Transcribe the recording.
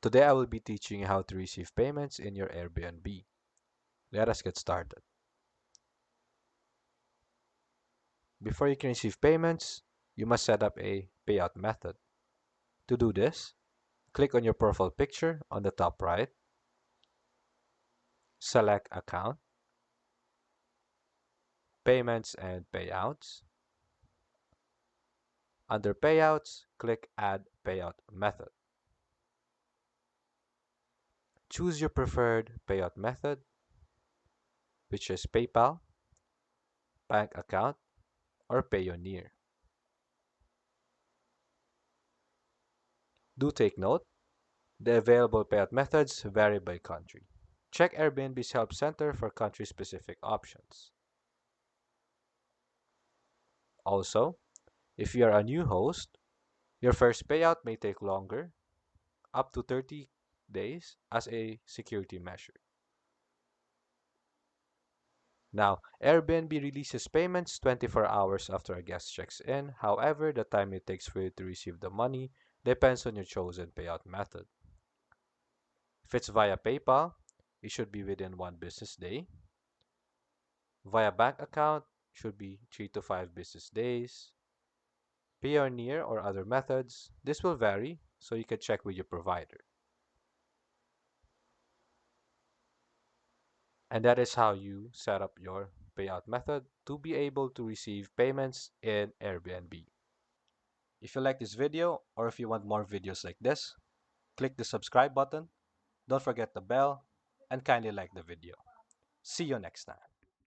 Today I will be teaching you how to receive payments in your Airbnb. Let us get started. Before you can receive payments, you must set up a payout method. To do this, click on your profile picture on the top right, select Account, Payments and Payouts. Under Payouts, click Add Payout Method. Choose your preferred payout method, which is PayPal, bank account, or Payoneer. Do take note, the available payout methods vary by country. Check Airbnb's Help Center for country-specific options. Also, if you are a new host, your first payout may take longer, up to 30 days, as a security measure. Now, Airbnb releases payments 24 hours after a guest checks in. However, the time it takes for you to receive the money depends on your chosen payout method. If it's via PayPal, it should be within 1 business day. Via bank account, should be 3 to 5 business days. Payoneer or other methods, this will vary, so you can check with your provider. And that is how you set up your payout method to be able to receive payments in Airbnb. If you like this video or if you want more videos like this, click the subscribe button, don't forget the bell, and kindly like the video. See you next time.